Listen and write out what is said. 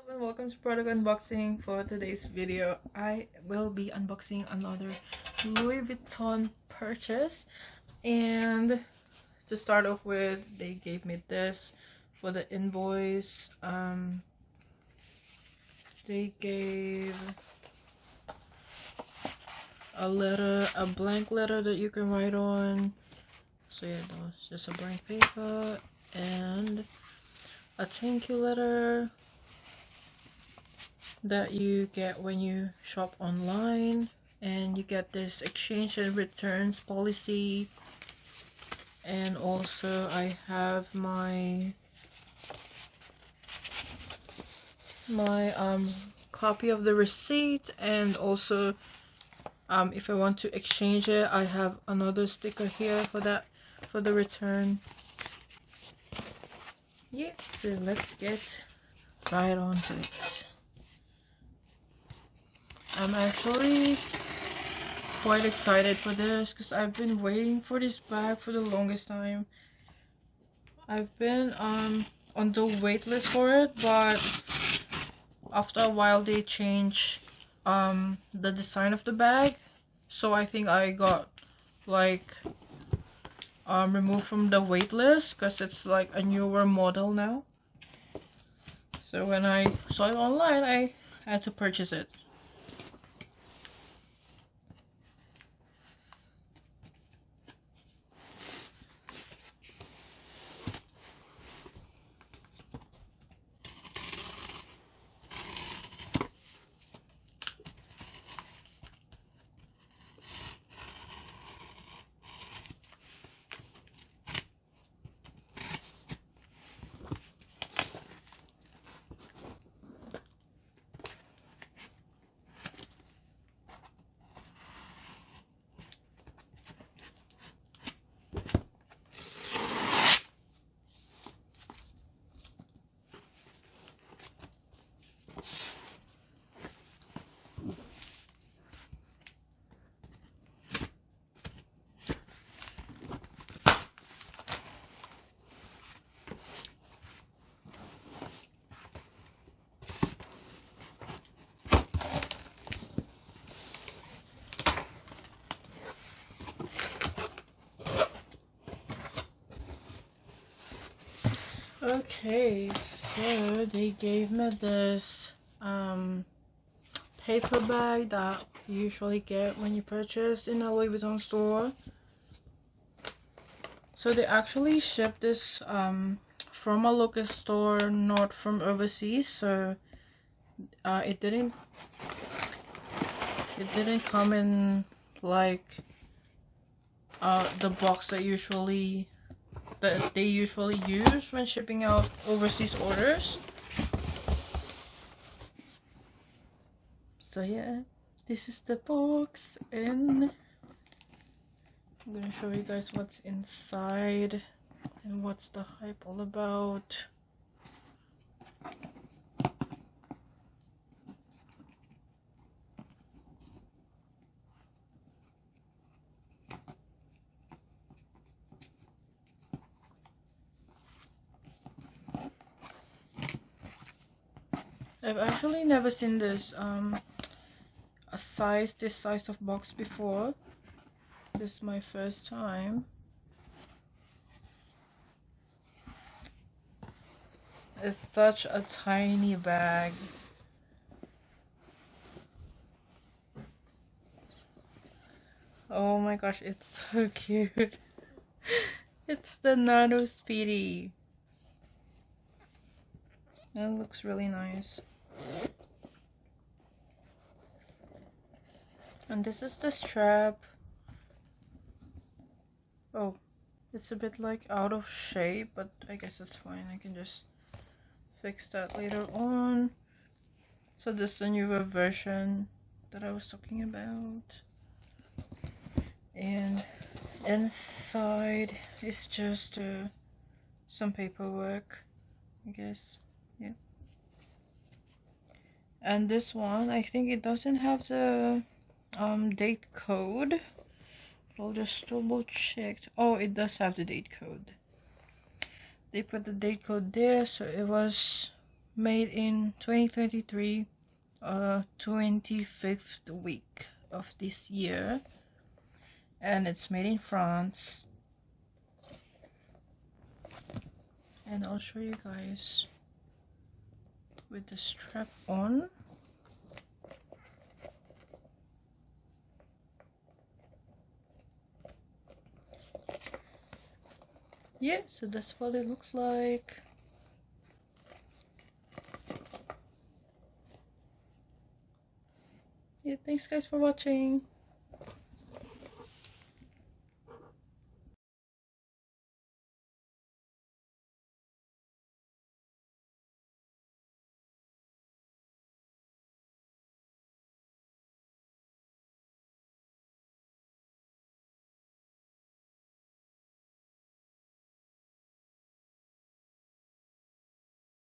And welcome to product unboxing. For today's video I will be unboxing another Louis Vuitton purchase, and to start off with, they gave me this for the invoice. They gave a letter, a blank letter that you can write on. So yeah, that was just a blank paper, and a thank you letter that you get when you shop online, and you get this exchange and returns policy. And also I have my copy of the receipt, and also if I want to exchange it, I have another sticker here for that, for the return. Yeah, so let's get right on to it. I'm actually quite excited for this because I've been waiting for this bag for the longest time. I've been on the wait list for it, but after a while they changed the design of the bag, so I think I got like removed from the wait list because it's like a newer model now. So when I saw it online, I had to purchase it. Okay, so they gave me this paper bag that you usually get when you purchase in a Louis Vuitton store. So they actually shipped this from a local store, not from overseas. So it didn't come in like the box that they usually use when shipping out overseas orders. So yeah, this is the box, and I'm gonna show you guys what's inside and what's the hype all about. I've actually never seen this this size of box before. This is my first time. It's such a tiny bag. Oh my gosh, it's so cute. It's the Nano Speedy. It looks really nice. And this is the strap. Oh, it's a bit like out of shape, but I guess it's fine. I can just fix that later on. So this is the newer version that I was talking about. And inside is just some paperwork, I guess. Yeah. And this one, I think it doesn't have the date code. I'll just double check. Oh, it does have the date code. They put the date code there, so it was made in 2023, 25th week of this year, and it's made in France. And I'll show you guys with the strap on. Yeah, so that's what it looks like. Yeah, thanks guys for watching.